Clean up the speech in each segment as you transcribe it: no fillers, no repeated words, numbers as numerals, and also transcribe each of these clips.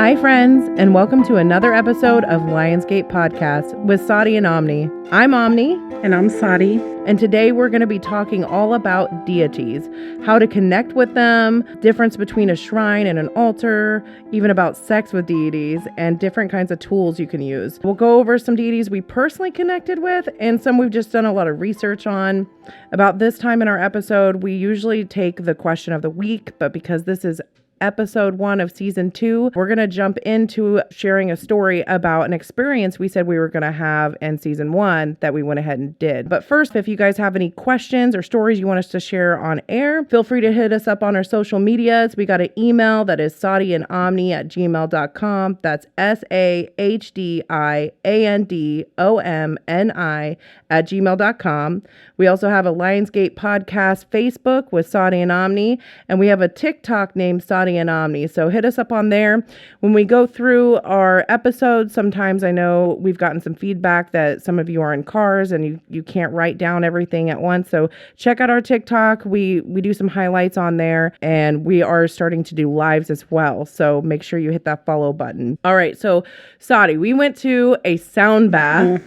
Hi, friends, and welcome to another episode of Lionsgate Podcast with Sahdi and Omni. I'm Omni. And I'm Sahdi. And today we're going to be talking all about deities, how to connect with them, difference between a shrine and an altar, even about sex with deities, and different kinds of tools you can use. We'll go over some deities we personally connected with and some we've just done a lot of research on. About this time in our episode, we usually take the question of the week, but because this is episode 1 of season 2, we're going to jump into sharing a story about an experience we said we were going to have in season 1 that we went ahead and did. But first, if you guys have any questions or stories you want us to share on air, feel free to hit us up on our social medias. We got an email that is sahdiandomni@gmail.com. That's SAHDIANDOMNI@gmail.com. We also have a Lionsgate Podcast Facebook with Sahdi and Omni, and we have a TikTok named Sahdi and Omni. So hit us up on there. When we go through our episodes, sometimes I know we've gotten some feedback that some of you are in cars and you can't write down everything at once. So check out our TikTok. We do some highlights on there, and we are starting to do lives as well. So make sure you hit that follow button. All right. So Sahdi, we went to a sound bath,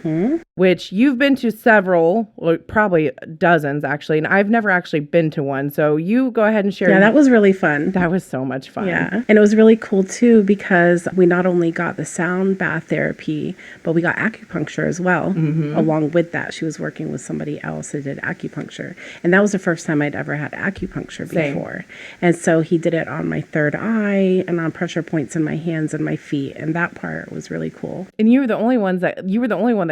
which you've been to several, or probably dozens actually, and I've never actually been to one. So you go ahead and share. Yeah, that was really fun. That was so much fun. Yeah. And it was really cool too, because we not only got the sound bath therapy, but we got acupuncture as well. Along with that, she was working with somebody else that did acupuncture. And that was the first time I'd ever had acupuncture before. And so he did it on my third eye and on pressure points in my hands and my feet. And that part was really cool. And you were the only one that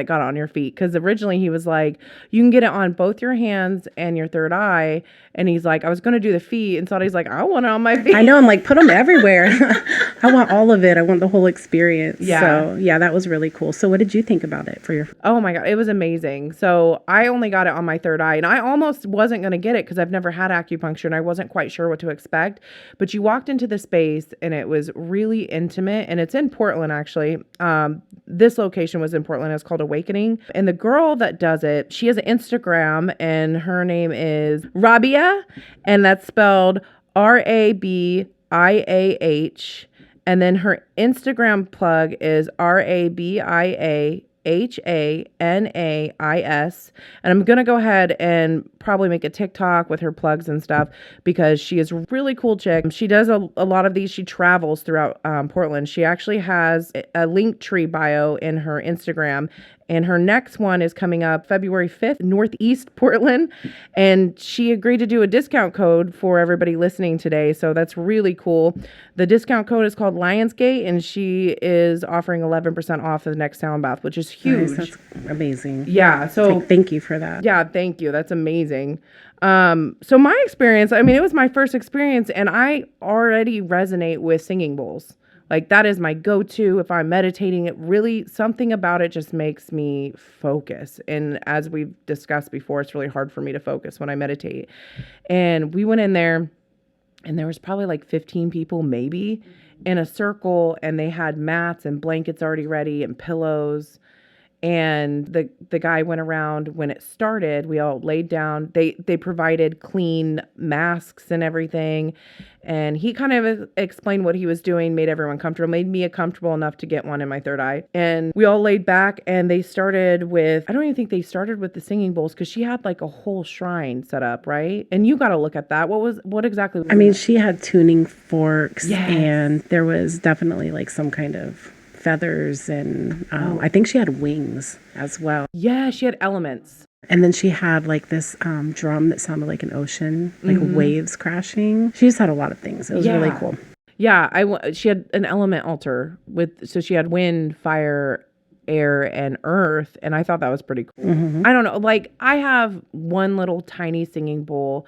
got it on your feet, because originally he was like, you can get it on both your hands and your third eye. And he's like, I was going to do the feet. And Sahdi's like, I want it on my feet. I know. I'm like, put them everywhere. I want all of it. I want the whole experience. Yeah. So yeah, that was really cool. So what did you think about it for your? Oh my God. It was amazing. So I only got it on my third eye, and I almost wasn't going to get it because I've never had acupuncture and I wasn't quite sure what to expect. But you walked into the space and it was really intimate, and it's in Portland, actually. This location was in Portland. It's called Awakening. And the girl that does it, she has an Instagram, and her name is Rabia, and that's spelled RABIAH. And then her Instagram plug is RABIAHANAIS. And I'm going to go ahead and probably make a TikTok with her plugs and stuff, because she is a really cool chick. She does a lot of these. She travels throughout Portland. She actually has a Linktree bio in her Instagram. And her next one is coming up February 5th, Northeast Portland. And she agreed to do a discount code for everybody listening today. So that's really cool. The discount code is called Lionsgate, and she is offering 11% off the next sound bath, which is huge. Nice, that's amazing. Yeah. So thank you for that. Yeah, thank you. That's amazing. So my experience, I mean, it was my first experience, and I already resonate with singing bowls. Like, that is my go-to if I'm meditating. It really, something about it just makes me focus. And as we've discussed before, it's really hard for me to focus when I meditate. And we went in there, and there was probably like 15 people maybe in a circle, and they had mats and blankets already ready and pillows. And the guy went around when it started. We all laid down. They provided clean masks and everything. And he kind of explained what he was doing, made everyone comfortable, made me comfortable enough to get one in my third eye. And we all laid back, and they started with, I don't even think they started with the singing bowls, because she had like a whole shrine set up, right? And you got to look at that. What exactly was that? She had tuning forks, and there was definitely like some kind of feathers, and I think she had wings as well. Yeah, she had elements. And then she had like this drum that sounded like an ocean, like waves crashing. She just had a lot of things. It was really cool. Yeah, she had an element altar so she had wind, fire, air, and earth, and I thought that was pretty cool. I don't know, like, I have one little tiny singing bowl.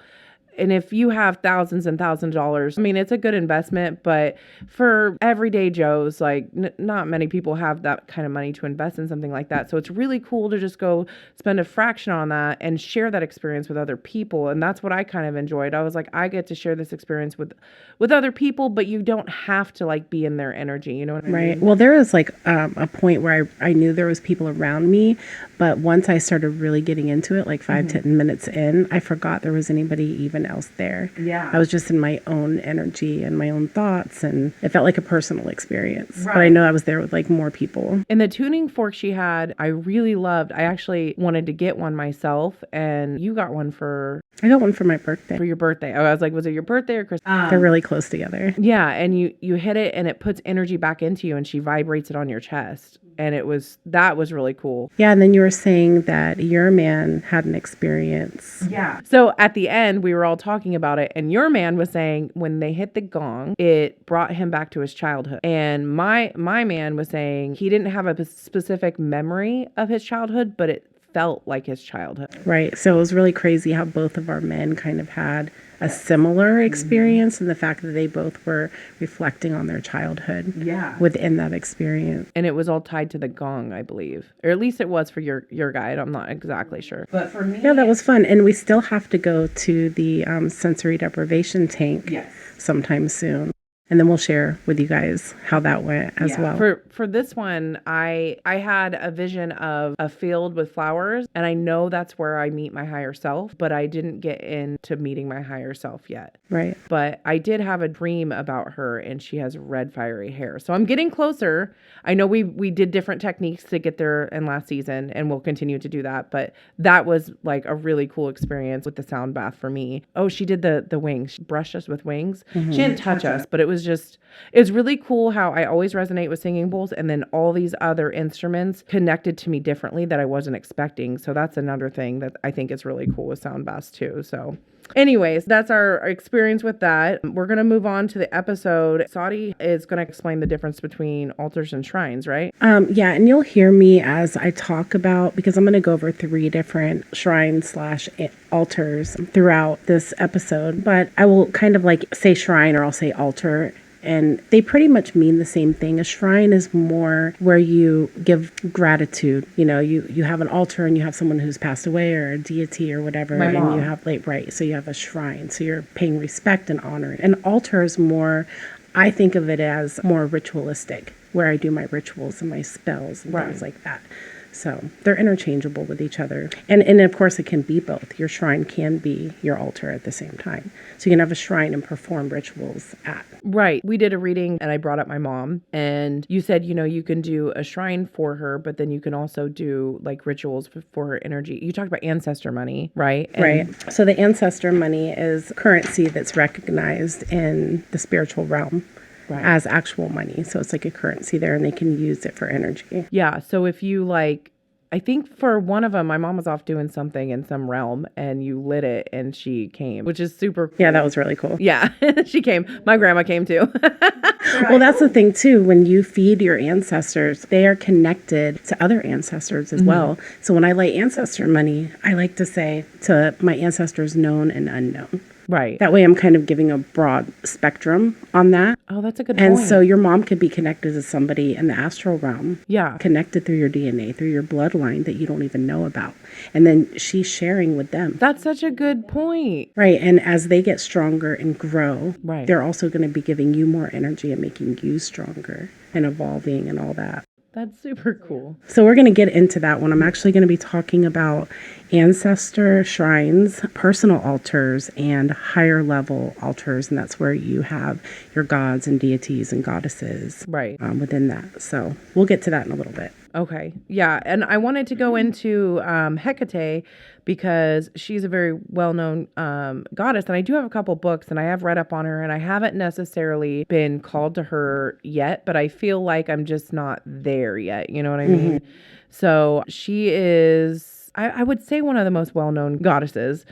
And if you have thousands and thousands of dollars, I mean, it's a good investment, but for everyday Joes, like not many people have that kind of money to invest in something like that. So it's really cool to just go spend a fraction on that and share that experience with other people. And that's what I kind of enjoyed. I was like, I get to share this experience with other people, but you don't have to like be in their energy. You know what I mean? Right. Well, there was like a point where I knew there was people around me, but once I started really getting into it, like 5-10 minutes in, I forgot there was anybody even else there. Yeah. I was just in my own energy and my own thoughts, and it felt like a personal experience. Right. But I know I was there with like more people. And the tuning fork she had, I really loved. I actually wanted to get one myself, and you got one for I got one for my birthday. your birthday. Oh, I was like, was it your birthday or Christmas? They're really close together. Yeah, and you hit it and it puts energy back into you, and she vibrates it on your chest. And that was really cool. Yeah, and then you were saying that your man had an experience. Yeah. So at the end, we were all talking about it, and your man was saying when they hit the gong, it brought him back to his childhood. And my man was saying he didn't have a specific memory of his childhood, but it felt like his childhood. Right. So it was really crazy how both of our men kind of had a similar experience, and the fact that they both were reflecting on their childhood within that experience. And it was all tied to the gong, I believe. Or at least it was for your guide. I'm not exactly sure. But for me... Yeah, that was fun. And we still have to go to the sensory deprivation tank sometime soon. And then we'll share with you guys how that went as well. For this one, I had a vision of a field with flowers, and I know that's where I meet my higher self, but I didn't get into meeting my higher self yet. Right. But I did have a dream about her, and she has red fiery hair. So I'm getting closer. I know we did different techniques to get there in last season, and we'll continue to do that. But that was like a really cool experience with the sound bath for me. Oh, she did the wings. She brushed us with wings. Mm-hmm. She didn't touch us, but it was it's really cool how I always resonate with singing bowls, and then all these other instruments connected to me differently that I wasn't expecting. So that's another thing that I think is really cool with sound baths too. So anyways, that's our experience with that. We're going to move on to the episode. Sahdi is going to explain the difference between altars and shrines, right? Yeah, and you'll hear me as I talk about, because I'm going to go over 3 different shrines / altars throughout this episode, but I will kind of like say shrine or I'll say altar. And they pretty much mean the same thing. A shrine is more where you give gratitude. You know, you have an altar and you have someone who's passed away or a deity or whatever. My mom. And you have right. So you have a shrine. So you're paying respect and honor. An altar is more, I think of it as more ritualistic, where I do my rituals and my spells and things like that. So they're interchangeable with each other. And of course, it can be both. Your shrine can be your altar at the same time. So you can have a shrine and perform rituals at. Right. We did a reading and I brought up my mom, and you said, you can do a shrine for her, but then you can also do like rituals for her energy. You talked about ancestor money, right? Right. So the ancestor money is currency that's recognized in the spiritual realm. Right. As actual money. So it's like a currency there, and they can use it for energy. Yeah. So if you I think for one of them, my mom was off doing something in some realm and you lit it and she came, which is super cool. Yeah, that was really cool. Yeah, she came. My grandma came too. Well, that's the thing too. When you feed your ancestors, they are connected to other ancestors as well. So when I light ancestor money, I like to say to my ancestors known and unknown. Right. That way I'm kind of giving a broad spectrum on that. Oh, that's a good point. And so your mom could be connected to somebody in the astral realm. Yeah. Connected through your DNA, through your bloodline that you don't even know about. And then she's sharing with them. That's such a good point. Right. And as they get stronger and grow, right, they're also going to be giving you more energy and making you stronger and evolving and all that. That's super cool. So we're going to get into that one. I'm actually going to be talking about ancestor shrines, personal altars, and higher level altars. And that's where you have your gods and deities and goddesses within that. So we'll get to that in a little bit. Okay. Yeah. And I wanted to go into Hecate because she's a very well-known goddess. And I do have a couple books and I have read up on her, and I haven't necessarily been called to her yet, but I feel like I'm just not there yet. You know what I mean? So she is... I would say one of the most well-known goddesses.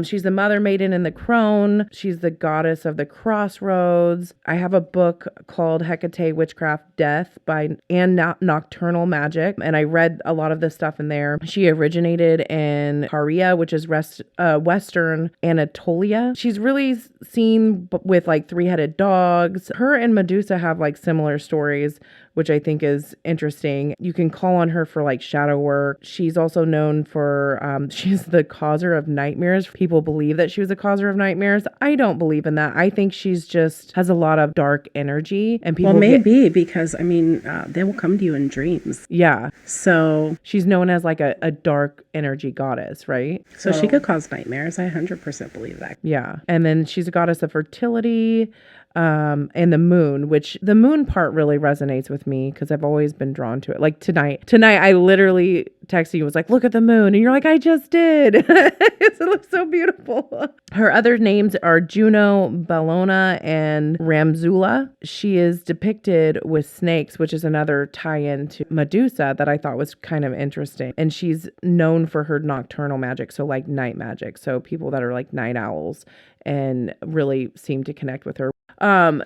She's the mother maiden in the crone. She's the goddess of the crossroads. I have a book called Hecate, Witchcraft, Death and Nocturnal Magic. And I read a lot of this stuff in there. She originated in Caria, which is Western Anatolia. She's really seen with like 3-headed dogs. Her and Medusa have like similar stories which I think is interesting. You can call on her for like shadow work. She's also known for, she's the causer of nightmares. People believe that she was a causer of nightmares. I don't believe in that. I think she's just has a lot of dark energy, and people because I mean, they will come to you in dreams. Yeah. So she's known as like a dark energy goddess, right? So she could cause nightmares. I 100% believe that. Yeah. And then she's a goddess of fertility, and the moon, which the moon part really resonates with me because I've always been drawn to it. Like tonight I literally texted you, was like, look at the moon. And you're like, I just did. It looks so beautiful. Her other names are Juno, Bellona, and Ramzula. She is depicted with snakes, which is another tie-in to Medusa that I thought was kind of interesting. And she's known for her nocturnal magic, so like night magic. So people that are like night owls and really seem to connect with her.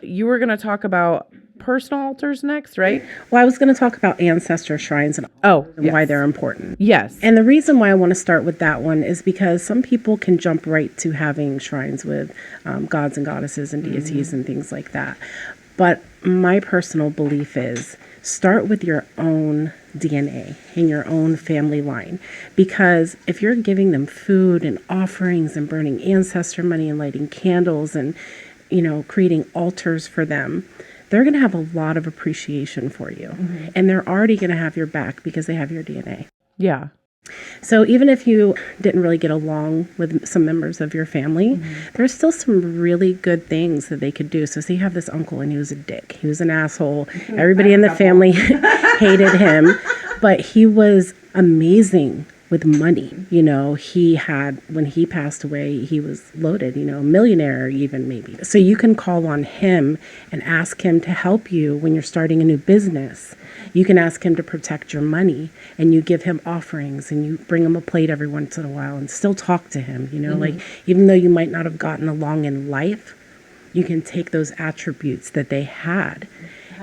You were going to talk about personal altars next, right? Well, I was going to talk about ancestor shrines and why they're important. Yes. And the reason why I want to start with that one is because some people can jump right to having shrines with gods and goddesses and deities and things like that. But my personal belief is start with your own DNA in your own family line, because if you're giving them food and offerings and burning ancestor money and lighting candles and creating altars for them, they're going to have a lot of appreciation for you. And they're already going to have your back because they have your DNA. Yeah. So even if you didn't really get along with some members of your family, there's still some really good things that they could do. So say you have this uncle and he was a dick. He was an asshole. Everybody in the family hated him, but he was amazing with money. He had, when he passed away, he was loaded, a millionaire even maybe. So you can call on him and ask him to help you when you're starting a new business. You can ask him to protect your money, and you give him offerings, and you bring him a plate every once in a while and still talk to him, like even though you might not have gotten along in life, you can take those attributes that they had.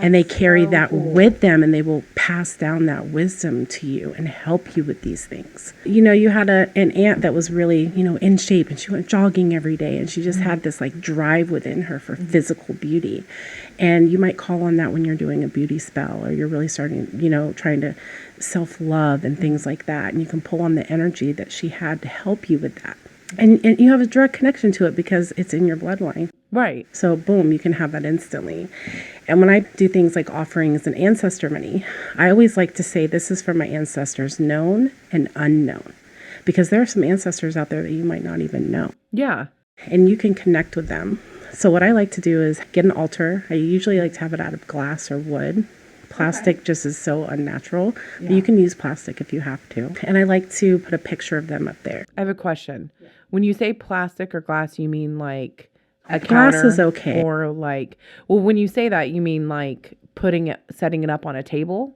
And they carry that with them, and they will pass down that wisdom to you and help you with these things. You had an aunt that was really, in shape, and she went jogging every day, and she just had this like drive within her for physical beauty. And you might call on that when you're doing a beauty spell, or you're really starting, trying to self-love and things like that. And you can pull on the energy that she had to help you with that. And you have a direct connection to it because it's in your bloodline. Right. So boom, you can have that instantly. And when I do things like offerings and ancestor money, I always like to say this is for my ancestors, known and unknown. Because there are some ancestors out there that you might not even know. Yeah. And you can connect with them. So what I like to do is get an altar. I usually like to have it out of glass or wood. Plastic just is so unnatural. Yeah. You can use plastic if you have to. And I like to put a picture of them up there. I have a question. Yeah. When you say plastic or glass, you mean like a glass counter? Is okay. Or like, well, when you say that, you mean like setting it up on a table?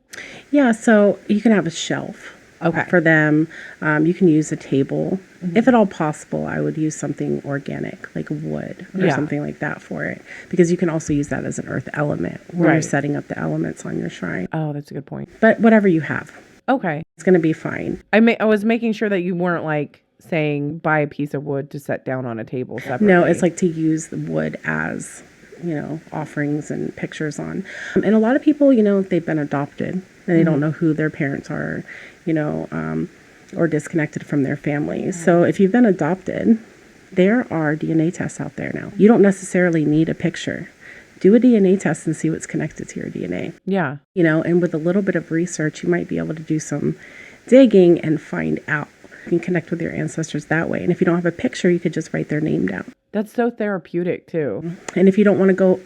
Yeah, so you can have a shelf. Okay. For them. You can use a table. If at all possible, I would use something organic, like wood or something like that for it. Because you can also use that as an earth element when you're setting up the elements on your shrine. Oh, that's a good point. But whatever you have. Okay. It's going to be fine. I was making sure that you weren't like saying buy a piece of wood to set down on a table separately. No, it's like to use the wood as, offerings and pictures on. And a lot of people, they've been adopted and they don't know who their parents are, or disconnected from their families. So if you've been adopted, there are DNA tests out there now. You don't necessarily need a picture. Do a DNA test and see what's connected to your DNA. Yeah. And with a little bit of research, you might be able to do some digging and find out. You can connect with your ancestors that way. And if you don't have a picture, you could just write their name down. That's so therapeutic too. And if you don't want to go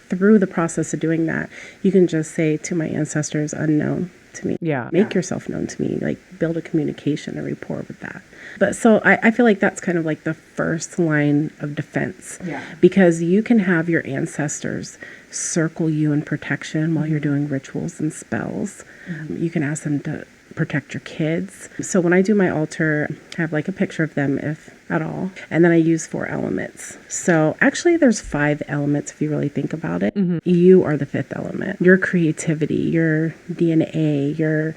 through the process of doing that, you can just say to my ancestors, unknown to me. Yeah. Make yourself known to me, like build a communication, a rapport with that. But so I feel like that's kind of like the first line of defense. Yeah. Because you can have your ancestors circle you in protection while you're doing rituals and spells. You can ask them to protect your kids. So when I do my altar, I have like a picture of them, if at all. And then I use 4 elements. So actually there's 5 elements if you really think about it. You are the 5th element. Your creativity, your DNA, your,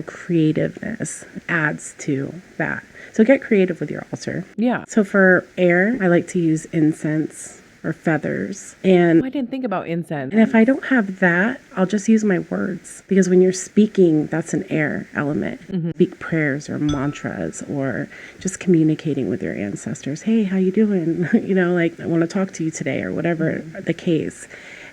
creativeness adds to that. So get creative with your altar. Yeah. So for air, I like to use incense or feathers. And I didn't think about incense. if I don't have that, I'll just use my words, because when you're speaking, that's an air element. Speak prayers or mantras, or just communicating with your ancestors. Hey, how you doing? Like, I want to talk to you today, or whatever the case.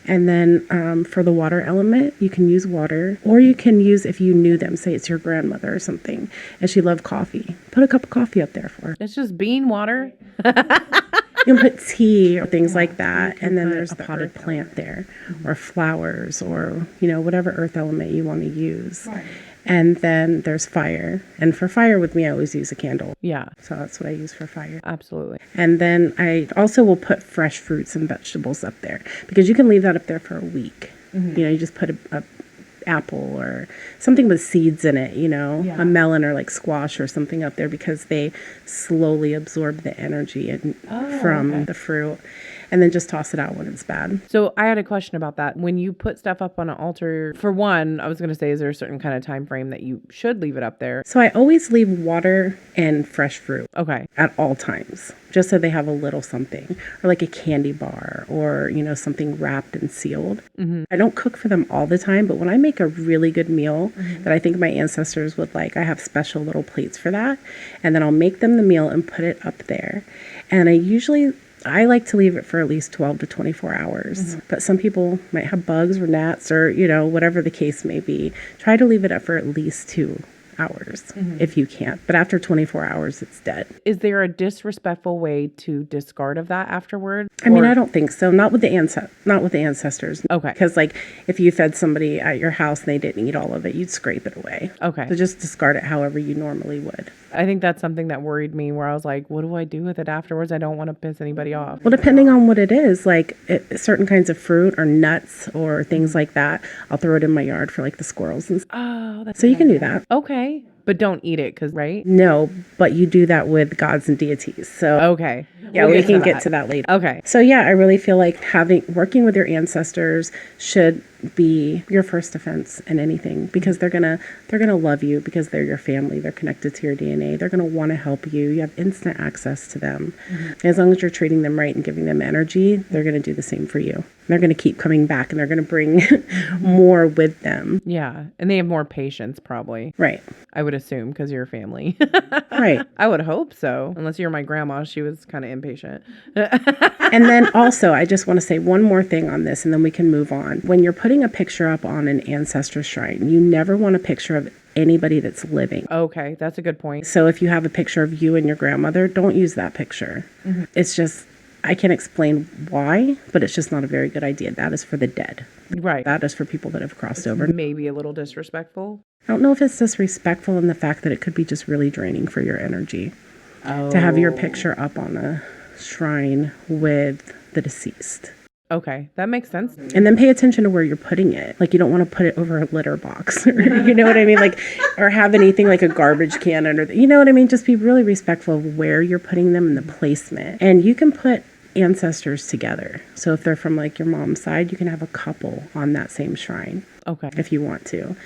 And then for the water element, you can use water, or you can use, if you knew them, say it's your grandmother or something, and she loved coffee, put a cup of coffee up there for her. It's just bean water. You can put tea or things like that. And then there's the potted plant there, or flowers, or, whatever earth element you want to use. Right. And then there's fire. And for fire with me, I always use a candle. Yeah. So that's what I use for fire. Absolutely. And then I also will put fresh fruits and vegetables up there, because you can leave that up there for a week. You just put a apple or something with seeds in it, a melon or like squash or something up there, because they slowly absorb the energy from the fruit. And then just toss it out when it's bad. So I had a question about that. When you put stuff up on an altar, for one, I was going to say, is there a certain kind of time frame that you should leave it up there? So I always leave water and fresh fruit. Okay. At all times, just so they have a little something, or like a candy bar, or, something wrapped and sealed. I don't cook for them all the time, but when I make a really good meal that I think my ancestors would like, I have special little plates for that. And then I'll make them the meal and put it up there. And I like to leave it for at least 12 to 24 hours. But some people might have bugs or gnats or, whatever the case may be. Try to leave it up for at least 2 hours if you can't. But after 24 hours, it's dead. Is there a disrespectful way to discard of that afterward? I mean, I don't think so. Not with the ancestors. Okay. Because if you fed somebody at your house and they didn't eat all of it, you'd scrape it away. Okay. So just discard it however you normally would. I think that's something that worried me, where I was like, what do I do with it afterwards? I don't want to piss anybody off. Well, depending on what it is, certain kinds of fruit or nuts or things like that, I'll throw it in my yard for the squirrels and stuff. Oh, that's so you can do that. Okay. But don't eat it, right? No, but you do that with gods and deities. So okay. Yeah, we can get to that later. Okay. So yeah, I really feel like working with your ancestors should be your first defense in anything, because they're gonna love you, because they're your family. They're connected to your DNA. They're gonna want to help you. You have instant access to them. As long as you're treating them right and giving them energy, they're gonna do the same for you. They're gonna keep coming back, and they're gonna bring more with them. Yeah, and they have more patience, probably. Right. I would assume, because you're family. Right. I would hope so. Unless you're my grandma, she was kind of impatient. And then also, I just want to say one more thing on this, and then we can move on. When you're putting a picture up on an ancestor shrine, you never want a picture of anybody that's living. Okay, that's a good point. So if you have a picture of you and your grandmother, don't use that picture. It's just, I can't explain why, but it's just not a very good idea. That is for the dead. Right. That is for people that have crossed over. Maybe a little disrespectful. I don't know if it's disrespectful in the fact that it could be just really draining for your energy. To have your picture up on a shrine with the deceased. Okay, that makes sense. And then pay attention to where you're putting it. You don't want to put it over a litter box. You know what I mean? Or have anything like a garbage can under you know what I mean? Just be really respectful of where you're putting them and the placement. And you can put ancestors together. So if they're from your mom's side, you can have a couple on that same shrine. Okay. If you want to.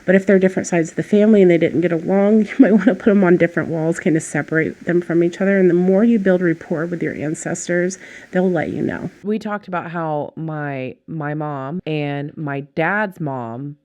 But if they're different sides of the family and they didn't get along, you might want to put them on different walls, kind of separate them from each other. And the more you build rapport with your ancestors, they'll let you know. We talked about how my mom and my dad's mom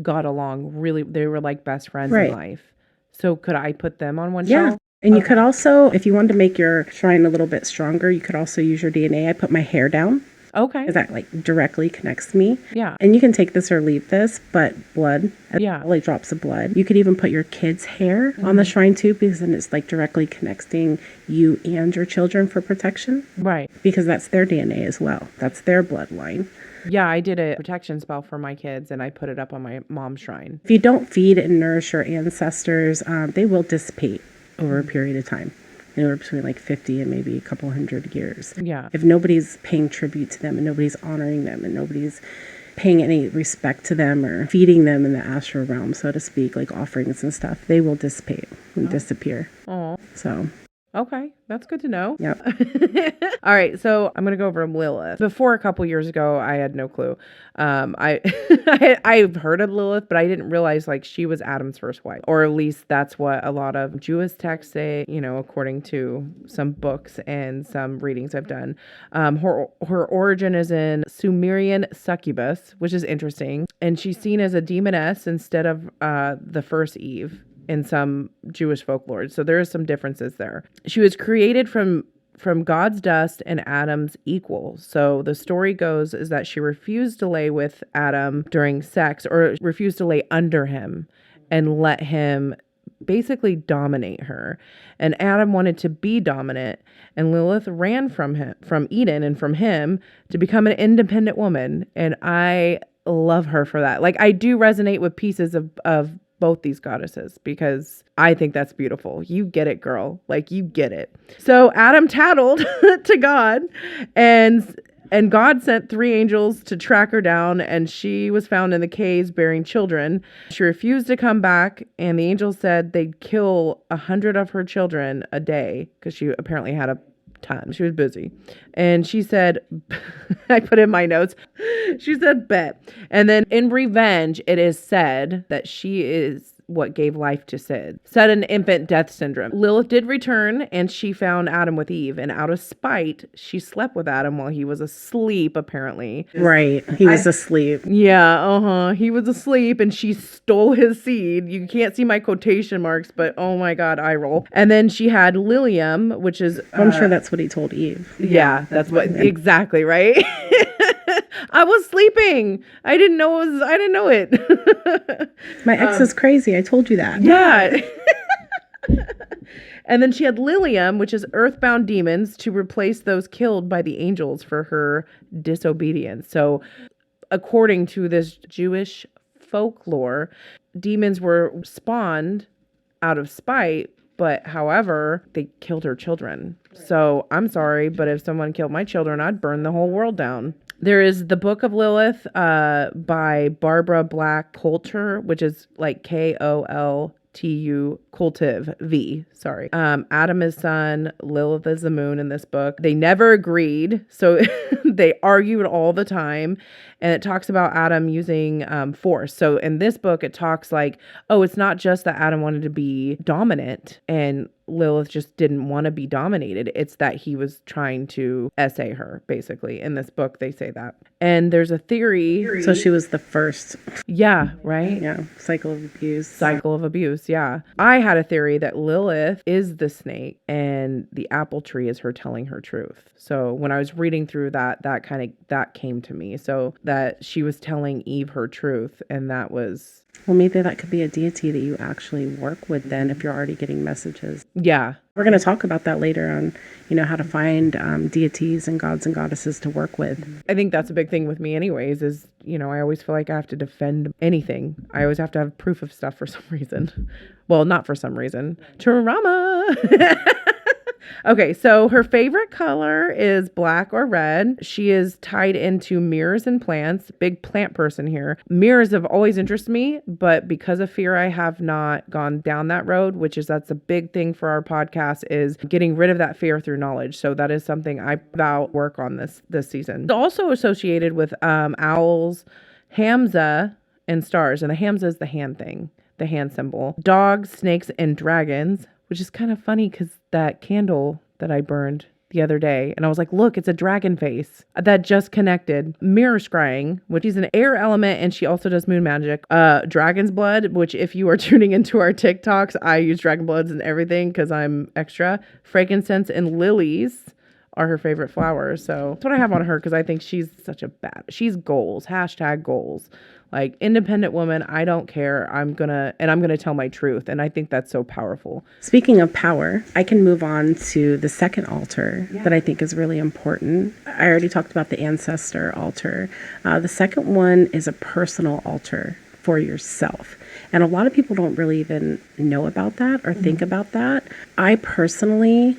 got along really. They were like best friends in life. So could I put them on one shelf? And you could also, if you wanted to make your shrine a little bit stronger, you could also use your DNA. I put my hair down. Okay. Because that directly connects me. Yeah. And you can take this or leave this, but blood. Yeah. Drops of blood. You could even put your kids' hair on the shrine too, because then it's directly connecting you and your children for protection. Right. Because that's their DNA as well. That's their bloodline. Yeah, I did a protection spell for my kids, and I put it up on my mom's shrine. If you don't feed and nourish your ancestors, they will dissipate over a period of time. Anywhere between 50 and maybe a couple hundred years. Yeah. If nobody's paying tribute to them and nobody's honoring them and nobody's paying any respect to them or feeding them in the astral realm, so to speak, offerings and stuff, they will dissipate and disappear. Oh. So. Okay, that's good to know. Yep. All right, so I'm gonna go over Lilith. Before a couple years ago, I had no clue. I I've heard of Lilith, but I didn't realize like she was Adam's first wife, or at least that's what a lot of Jewish texts say. You know, according to some books and some readings I've done. Her origin is in Sumerian succubus, which is interesting, and she's seen as a demoness instead of the first Eve in some Jewish folklore. So there are some differences there. She was created from God's dust and Adam's equal. So the story goes is that she refused to lay with Adam during sex, or refused to lay under him and let him basically dominate her. And Adam wanted to be dominant, and Lilith ran from Eden and from him to become an independent woman. And I love her for that. Like, I do resonate with pieces of both these goddesses, because I think that's beautiful. You get it, girl. Like, you get it. So Adam tattled to God, and God sent 3 angels to track her down, and she was found in the caves bearing children. She refused to come back, and the angels said they'd kill 100 of her children a day, because she apparently had a ton. She was busy. And she said, I put in my notes, she said, bet. And then in revenge, it is said that she is what gave life to Sid. Sudden infant death syndrome. Lilith did return, and she found Adam with Eve, and out of spite, she slept with Adam while he was asleep, apparently. Right. He was asleep. Yeah, he was asleep, and she stole his seed. You can't see my quotation marks, but oh my God, eye roll. And then she had Lilium, which is... I'm sure that's what he told Eve. Yeah, that's what... Exactly, right? I was sleeping. I didn't know it. My ex is crazy. I told you that. Yeah. And then she had Lilium, which is earthbound demons, to replace those killed by the angels for her disobedience. So according to this Jewish folklore, demons were spawned out of spite, but however, they killed her children. So I'm sorry, but if someone killed my children, I'd burn the whole world down. There is the Book of Lilith by Barbara Black Coulter, which is like Koltu Cultive V. Sorry. Adam is sun, Lilith is the moon in this book. They never agreed, so they argued all the time. And it talks about Adam using force. So in this book, it talks like, oh, it's not just that Adam wanted to be dominant and Lilith just didn't want to be dominated. It's that he was trying to essay her, basically. In this book, they say that. And there's a theory. So she was the first. Yeah, right? Yeah. Cycle of abuse. Cycle of abuse, yeah. I had a theory that Lilith is the snake and the apple tree is her telling her truth. So when I was reading through that came to me. So that she was telling Eve her truth, and that was... Well, maybe that could be a deity that you actually work with then, if you're already getting messages. Yeah. We're going to talk about that later on, how to find deities and gods and goddesses to work with. I think that's a big thing with me anyways, is, I always feel like I have to defend anything. I always have to have proof of stuff for some reason. Well, not for some reason. Trauma. Okay, so her favorite color is black or red. She is tied into mirrors and plants. Big plant person here. Mirrors have always interested me, but because of fear, I have not gone down that road, that's a big thing for our podcast, is getting rid of that fear through knowledge. So that is something I vow work on this season. It's also associated with owls, Hamza, and stars. And the Hamza is the hand thing, the hand symbol. Dogs, snakes, and dragons, which is kind of funny because that candle that I burned the other day, and I was like, look, it's a dragon face that just connected. Mirror scrying, which is an air element, and she also does moon magic. Dragon's blood, which if you are tuning into our TikToks, I use dragon bloods and everything because I'm extra. Frankincense and lilies are her favorite flowers. So that's what I have on her, because I think she's she's goals, #goals. Like, independent woman, I don't care. I'm gonna tell my truth. And I think that's so powerful. Speaking of power, I can move on to the second altar that I think is really important. I already talked about the ancestor altar. The second one is a personal altar for yourself. And a lot of people don't really even know about that or think about that. I personally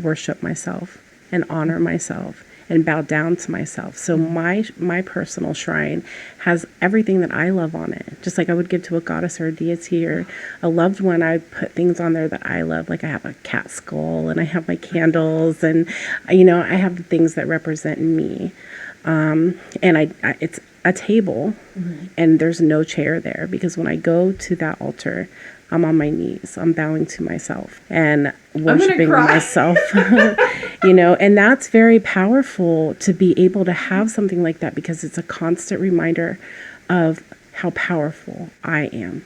worship myself and honor myself and bow down to myself. So my personal shrine has everything that I love on it. Just like I would give to a goddess or a deity or a loved one, I put things on there that I love. Like I have a cat skull and I have my candles and, you know, I have the things that represent me. And it's a table and there's no chair there because when I go to that altar, I'm on my knees. I'm bowing to myself and worshiping myself, you know, and that's very powerful to be able to have something like that because it's a constant reminder of how powerful I am.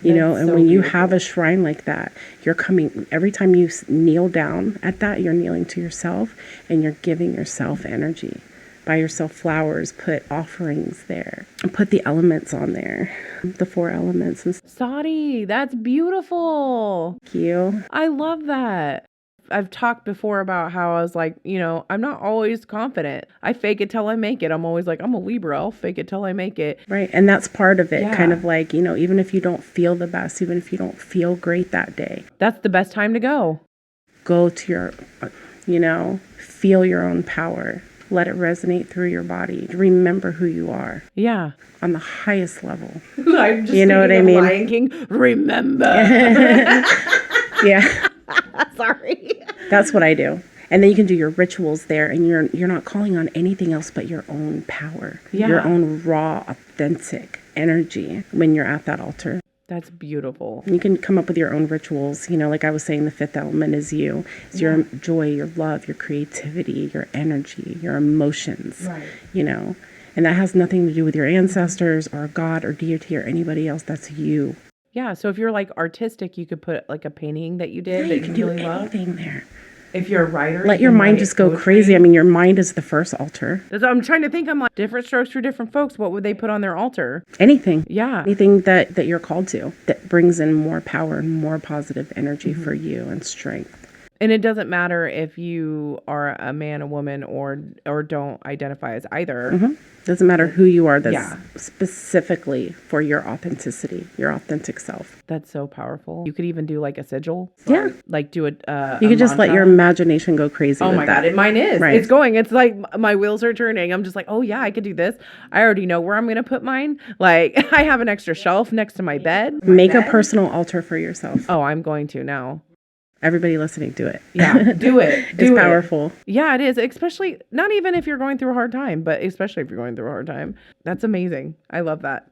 You know, and when you have a shrine like that, you're coming, every time you kneel down at that, you're kneeling to yourself and you're giving yourself energy. Buy yourself flowers, put offerings there, and put the elements on there, the 4 elements. And Sahdi, that's beautiful. Thank you. I love that. I've talked before about how I was like, you know, I'm not always confident. I fake it till I make it. I'm always like, I'm a Libra. I'll fake it till I make it. Right. And that's part of it. Kind of like, you know, even if you don't feel the best, even if you don't feel great that day. That's the best time to go. Go to your, you know, feel your own power. Let it resonate through your body. Remember who you are. Yeah. On the highest level. I'm just you know what I mean? Lion King. Remember. Yeah. Sorry. That's what I do. And then you can do your rituals there and you're not calling on anything else but your own power. Yeah. Your own raw, authentic energy when you're at that altar. That's beautiful. You can come up with your own rituals. You know, like I was saying, the 5th element is you. It's your joy, your love, your creativity, your energy, your emotions. Right. You know, and that has nothing to do with your ancestors or God or deity or anybody else. That's you. Yeah. So if you're like artistic, you could put like a painting that you did that you can you do really love. Anything there. If you're a writer, let your mind just go crazy. I mean, your mind is the first altar. I'm trying to think. I'm like, different strokes for different folks. What would they put on their altar? Anything. Yeah. Anything that you're called to that brings in more power and more positive energy for you and strength. And it doesn't matter if you are a man, a woman, or don't identify as either. Doesn't matter who you are. That's specifically for your authenticity, your authentic self. That's so powerful. You could even do like a sigil. Yeah. Like do you could just let your imagination go crazy. Oh with my that. God. Mine is. Right. It's going. It's like my wheels are turning. I'm just like, oh yeah, I could do this. I already know where I'm going to put mine. Like I have an extra shelf next to my bed. Make a personal altar for yourself. Oh, I'm going to now. Everybody listening, do it. Yeah, do it. It's powerful. Yeah, it is. Especially, not even if you're going through a hard time, but especially if you're going through a hard time. That's amazing. I love that.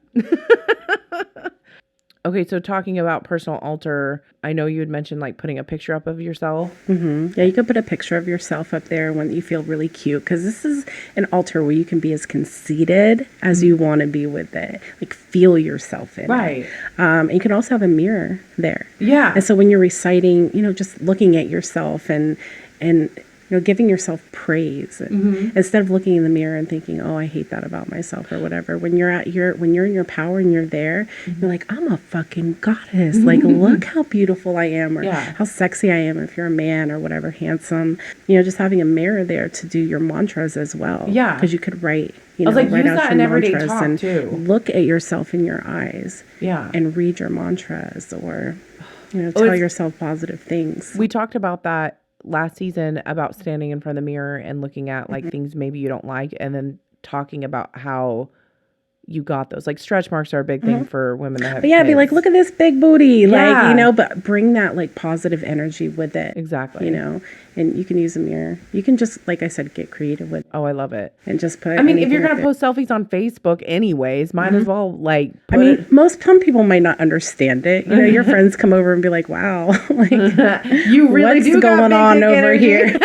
Okay, so talking about personal altar, I know you had mentioned like putting a picture up of yourself. Yeah, you could put a picture of yourself up there when you feel really cute, because this is an altar where you can be as conceited as you want to be with it. Like feel yourself in it. And you can also have a mirror there. Yeah. And so when you're reciting, you know, just looking at yourself and you know, giving yourself praise instead of looking in the mirror and thinking, oh, I hate that about myself or whatever. When you're in your power and you're there, you're like, I'm a fucking goddess. Like, look how beautiful I am, or how sexy I am. If you're a man or whatever, handsome, you know, just having a mirror there to do your mantras as well. Yeah. Because you could write, you know, like, write use out that your in everyday mantras talk and too. Look at yourself in your eyes. Yeah. And read your mantras, or, you know, tell yourself positive things. We talked about that last season, about standing in front of the mirror and looking at like things maybe you don't like, and then talking about how you got those. Like stretch marks are a big thing for women that have kids. Be like, look at this big booty. Like, you know, but bring that like positive energy with it. Exactly. You know, and you can use a mirror. You can just, like I said, get creative with it. Oh, I love it. And just put, I mean, if you're going to post selfies on Facebook anyways, might as well like put some people might not understand it. You know, your friends come over and be like, wow, like, you really what's going on over here?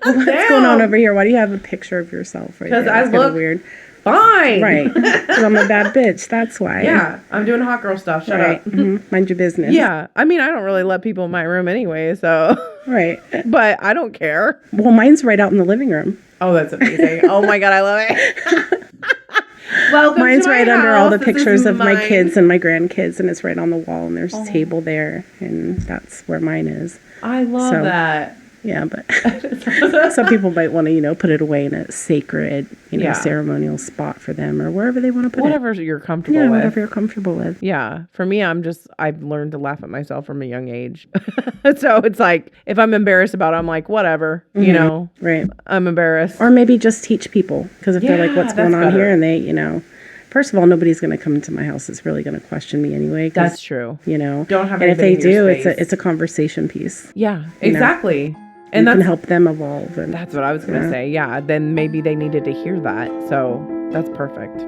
What's going on over here? Why do you have a picture of yourself right there? Because I look weird. Fine. Right. Because I'm a bad bitch. That's why. Yeah. I'm doing hot girl stuff. Shut up. Mind your business. Yeah. I mean, I don't really let people in my room anyway, so. Right. But I don't care. Well, mine's right out in the living room. Oh, that's amazing. Oh my God, I love it. Welcome mine's to my right house. under all the pictures of my kids and my grandkids, and it's right on the wall, and there's a table there, and that's where mine is. I love that. Yeah, but some people might want to, put it away in a sacred, ceremonial spot for them or wherever they want to put whatever you're comfortable it. with. Whatever you're comfortable with. Yeah. For me, I've learned to laugh at myself from a young age. So it's like, if I'm embarrassed about it, I'm like, whatever, Right. I'm embarrassed. Or maybe just teach people. Because if they're like, what's going on here? And they, first of all, nobody's going to come into my house that's really going to question me anyway. That's true. Don't have. And if they do, it's a conversation piece. Yeah, exactly. And that can help them evolve. And that's what I was going to say. Yeah, then maybe they needed to hear that. So that's perfect.